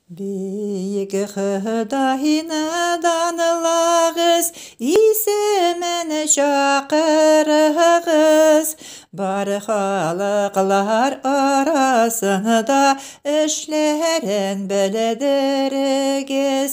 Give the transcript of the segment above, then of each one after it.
Бейгі Құдайны данылағыз, исімен шақырығыз. Бар халықлар арасында ішлерін білдірігіз.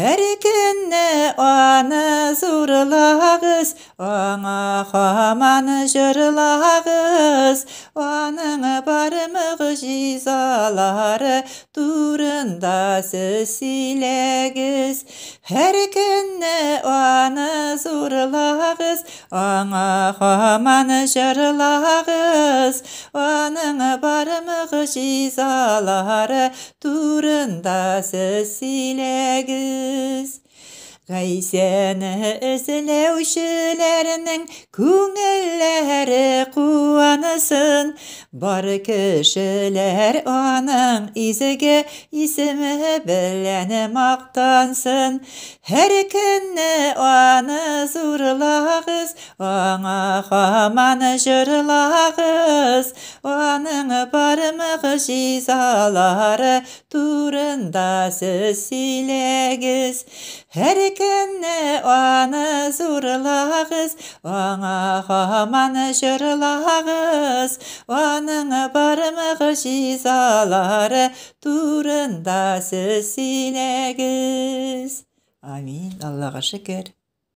Әр күнні аны зурлағыз, аңа хаман жырлағыз. Оның бар мұғжизалары турында сөз сөйлегіз. Әр күнні аны зурлағыз, аңа хаман жырлағыз. Оның бар мұғжизалары турында сөз сөйлегіз. Ғайсені ізлеушілерінің көңіллері қуанысын. Бар кішілер оның изіге исімі біләні мақтансын. Әр күнні оны зурлағыз, аңа хаман жырлағыз. Оның бар мұғжизалары турында сөз сөйлегіз. Әр күнні оны зурлағыз, аңа хаман жырлағыз. Оның бар мұғжизалары турында сөз сөйлегіз. Амин. Аллаға шүкір.